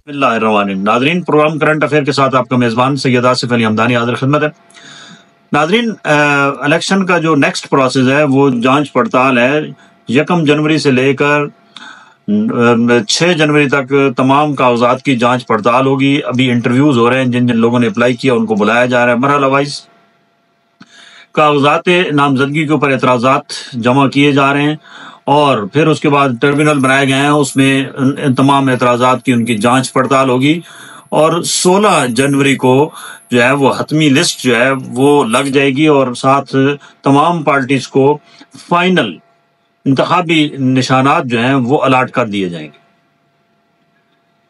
बिस्मिल्लाहिर्रहमानिर्रहीम। नाजरीन, programme current affair के साथ आपका मेज़बान सैयद आसिफ अली हमदानी हाजिर खिदमत है। नाजरीन, इलेक्शन का जो नेक्स्ट प्रोसेस है वो जांच पड़ताल है। 1 जनवरी से लेकर 6 जनवरी तक तमाम कागजात की जांच पड़ताल होगी। अभी इंटरव्यूज हो रहे हैं, जिन जिन लोगों ने अप्लाई किया उनको बुलाया जा रहा है। मरहला वाइज कागजात नामजदगी के ऊपर एतराज़ात जमा किए जा रहे हैं और फिर उसके बाद ट्रिब्यूनल बनाए गए हैं, उसमें तमाम एतराज़ात की उनकी जांच पड़ताल होगी और 16 जनवरी को जो है वो हतमी लिस्ट जो है वो लग जाएगी और साथ तमाम पार्टीज को फाइनल इंतखाबी निशानात जो हैं वो अलाट कर दिए जाएंगे।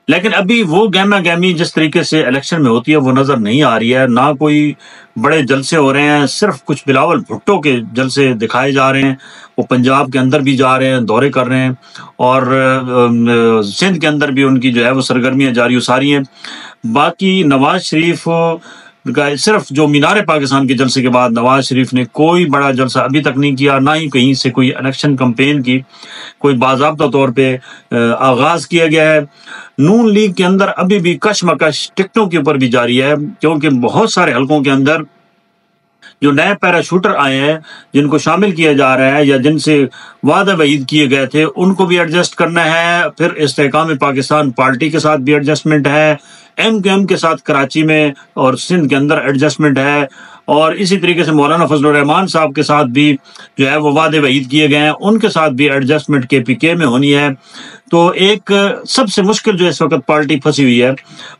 लेकिन अभी वो गहमा गहमी जिस तरीके से इलेक्शन में होती है वो नज़र नहीं आ रही है। ना कोई बड़े जलसे हो रहे हैं, सिर्फ कुछ बिलावल भुट्टो के जलसे दिखाए जा रहे हैं। वो पंजाब के अंदर भी जा रहे हैं, दौरे कर रहे हैं और सिंध के अंदर भी उनकी जो है वो सरगर्मियाँ जारी सारी हैं। बाकी नवाज शरीफ का सिर्फ जो मीनार पाकिस्तान के जलसे के बाद नवाज शरीफ ने कोई बड़ा जलसा अभी तक नहीं किया, ना ही कहीं से कोई इलेक्शन कैंपेन की कोई बाज़ाब्ता तौर पे आगाज़ किया गया है। नून लीग के अंदर अभी भी कशमकश टिकटों के ऊपर भी जारी है, क्योंकि बहुत सारे हलकों के अंदर जो नए पैराशूटर आए हैं जिनको शामिल किया जा रहा है या जिनसे वादा वईद किए गए थे उनको भी एडजस्ट करना है। फिर इस्तेहकाम पाकिस्तान पार्टी के साथ भी एडजस्टमेंट है, MQM के साथ कराची में और सिंध के अंदर एडजस्टमेंट है और इसी तरीके से मौलाना फजलुर रहमान साहब के साथ भी जो है वो वादे वईद किए गए हैं, उनके साथ भी एडजस्टमेंट KPK में होनी है। तो एक सबसे मुश्किल जो इस वक्त पार्टी फंसी हुई है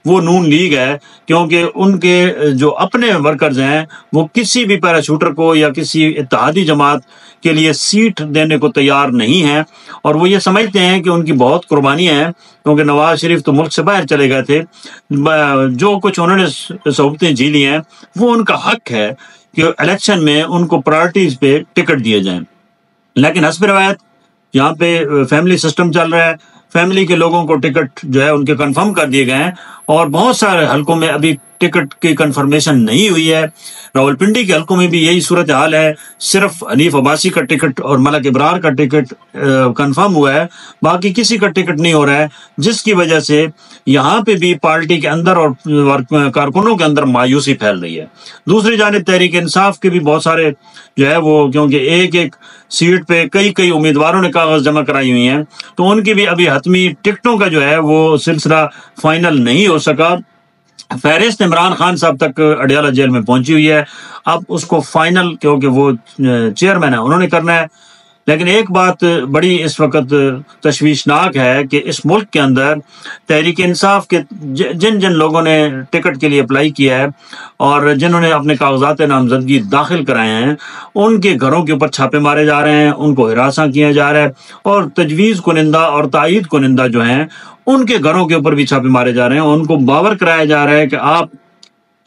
वो नून लीग है, क्योंकि उनके जो अपने वर्कर्स हैं वो किसी भी पैराशूटर को या किसी इत्तेहादी जमात के लिए सीट देने को तैयार नहीं है और वो ये समझते हैं कि उनकी बहुत कुर्बानियाँ हैं, क्योंकि नवाज शरीफ तो मुल्क से बाहर चले गए थे। जो कुछ उन्होंने सहूलतें झेली हैं वो उनका हक है कि इलेक्शन में उनको प्रायोरिटीज पे टिकट दिए जाएं। लेकिन हस्ब रवायत यहाँ पे फैमिली सिस्टम चल रहा है, फैमिली के लोगों को टिकट जो है उनके कंफर्म कर दिए गए हैं और बहुत सारे हलकों में अभी टिकट की कंफर्मेशन नहीं हुई है। रावलपिंडी के हलकों में भी यही सूरत हाल है, सिर्फ हनीफ अब्बासी का टिकट और मलक इब्रार का टिकट कंफर्म हुआ है, बाकी किसी का टिकट नहीं हो रहा है, जिसकी वजह से यहाँ पे भी पार्टी के अंदर और कारकुनों के अंदर मायूसी फैल रही है। दूसरी जानिब तहरीक इंसाफ के भी बहुत सारे जो है वो, क्योंकि एक एक सीट पे कई कई उम्मीदवारों ने कागज जमा कराई हुई हैं, तो उनकी भी अभी हतमी टिकटों का जो है वो सिलसिला फाइनल नहीं हो सका। फहरिस्त इमरान खान साहब तक अडियाला जेल में पहुंची हुई है, अब उसको फाइनल, क्योंकि वो चेयरमैन है, उन्होंने करना है। लेकिन एक बात बड़ी इस वक्त तशवीशनाक है कि इस मुल्क के अंदर तहरीक इंसाफ के जिन जिन लोगों ने टिकट के लिए अप्लाई किया है और जिन्होंने अपने कागजात नामजदगी दाखिल कराए हैं, उनके घरों के ऊपर छापे मारे जा रहे हैं, उनको हिरासा किया जा रहा है और तजवीज़ कुनिंदा और तायीद कुनिंदा जो हैं उनके घरों के ऊपर भी छापे मारे जा रहे हैं। उनको बावर कराया जा रहा है कि आप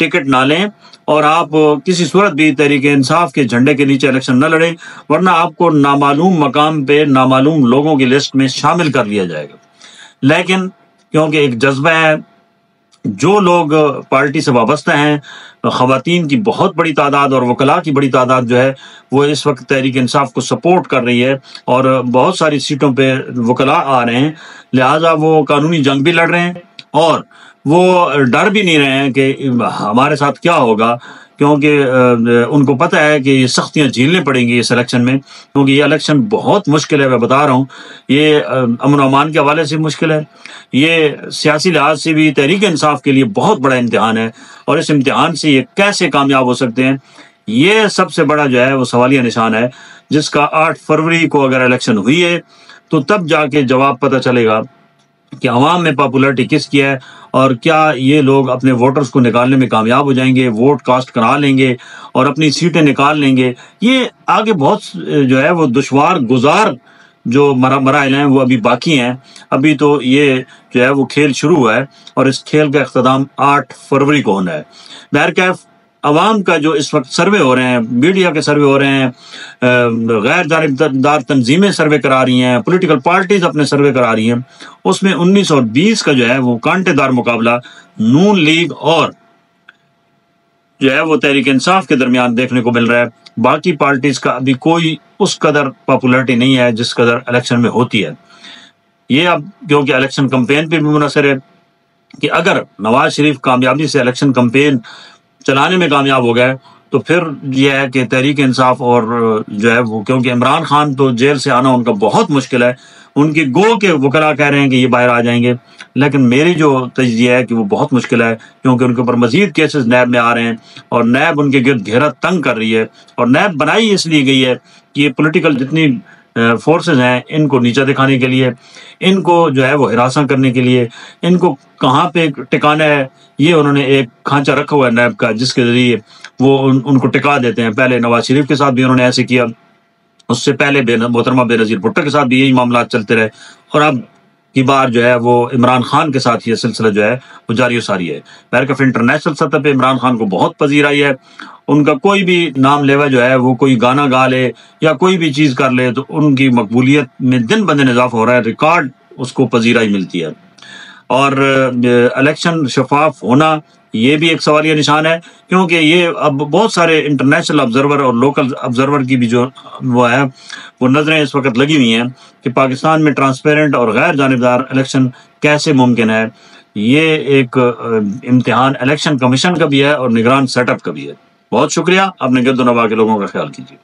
टिकट ना लें और आप किसी सूरत भी तहरीक इंसाफ के झंडे के नीचे इलेक्शन न लड़ें, वरना आपको नामालूम मकाम पे नामालूम लोगों की लिस्ट में शामिल कर लिया जाएगा। लेकिन क्योंकि एक जज्बा है, जो लोग पार्टी से वाबस्ता हैं, ख़वातीन की बहुत बड़ी तादाद और वकला की बड़ी तादाद जो है वो इस वक्त तहरीक इंसाफ को सपोर्ट कर रही है और बहुत सारी सीटों पे वकला आ रहे हैं, लिहाजा वो कानूनी जंग भी लड़ रहे हैं और वो डर भी नहीं रहे हैं कि हमारे साथ क्या होगा, क्योंकि उनको पता है कि ये सख्तियाँ झेलनी पड़ेंगी इस इलेक्शन में, क्योंकि ये इलेक्शन बहुत मुश्किल है। मैं बता रहा हूँ, ये अमन अमान के हवाले से मुश्किल है, ये सियासी लिहाज से भी तहरीक इंसाफ के लिए बहुत बड़ा इम्तिहान है और इस इम्तिहान से ये कैसे कामयाब हो सकते हैं, ये सबसे बड़ा जो है वो सवालिया निशान है, जिसका 8 फरवरी को अगर इलेक्शन हुई है तो तब जाके जवाब पता चलेगा कि अवाम में पॉपुलरिटी किसकी है और क्या ये लोग अपने वोटर्स को निकालने में कामयाब हो जाएंगे, वोट कास्ट करा लेंगे और अपनी सीटें निकाल लेंगे। ये आगे बहुत जो है वो दुश्वार गुजार जो मराइल हैं वो अभी बाकी हैं। अभी तो ये जो है वो खेल शुरू हुआ है और इस खेल का इख्तिताम 8 फरवरी को होना है। बहरकैफ अवाम का जो इस वक्त सर्वे हो रहे हैं, मीडिया के सर्वे हो रहे हैं, गैर जानिबदार तंजीमें सर्वे करा रही हैं, पॉलिटिकल पार्टीज अपने सर्वे करा रही हैं, उसमें 19 और 20 का जो है वो कांटेदार मुकाबला नून लीग और जो है वो तहरीक इंसाफ के दरमियान देखने को मिल रहा है। बाकी पार्टीज का अभी कोई उस कदर पॉपुलरिटी नहीं है जिस कदर इलेक्शन में होती है। ये अब क्योंकि इलेक्शन कैंपेन पे भी मुनहसर है, کہ اگر نواز شریف کامیابی سے الیکشن کمپین چلانے میں کامیاب ہو گئے تو پھر یہ ہے کہ تحریک انصاف اور جو ہے وہ، کیونکہ عمران خان تو جیل سے آنا ان کا بہت مشکل ہے، ان کی گو کے وکلاء کہہ رہے ہیں کہ یہ باہر آ جائیں گے، لیکن میری جو تجزیہ ہے کہ وہ بہت مشکل ہے، کیونکہ ان کے اوپر مزید کیسز نیب میں آ رہے ہیں، اور نیب ان کے گرد گھیرا تنگ کر رہی ہے، اور نیب بنائی اس لیے گئی ہے کہ یہ پولیٹیکل جتنی فورسز ہیں ان کو نیچا دکھانے کے لیے، ان کو جو ہے وہ ہراساں کرنے کے لیے، ان کو کہاں پہ ٹکانا ہے یہ انہوں نے ایک کھانچہ رکھا ہوا ہے نیب کا، جس کے ذریعے وہ ان کو ٹکا دیتے ہیں۔ پہلے نواز شریف کے ساتھ بھی انہوں نے ایسے کیا، اس سے پہلے محترمہ بے نظیر بھٹو کے ساتھ بھی یہی معاملات چلتے رہے، اور اب کی بار جو ہے وہ عمران خان کے ساتھ یہ سلسلہ جو ہے وہ جاری و ساری ہے۔ بہرکیف انٹرنیشنل سطح پہ عمران خان کو بہت پذیرائی ہے، ان کا کوئی بھی نام لیوا جو ہے وہ کوئی گانا گا لے یا کوئی بھی چیز کر لے تو ان کی مقبولیت میں دن بدن اضافہ ہو رہا ہے، ریکارڈ اس کو پذیرائی ملتی ہے۔ اور الیکشن شفاف ہونا یہ بھی ایک سوالیہ نشان ہے، کیونکہ یہ اب بہت سارے انٹرنیشنل آبزرور اور لوکل آبزرور کی بھی جو وہ ہے وہ نظریں اس وقت لگی ہوئی ہیں کہ پاکستان میں ٹرانسپیرنٹ اور غیر جانبدار الیکشن کیسے ممکن ہے۔ یہ ایک امتحان الیکشن کمیشن کا بھی ہے اور نگران سیٹ اپ کا بھی ہے۔ بہت شکریہ، اپنے گرد و نواح کے لوگوں کا خیال کیجیے۔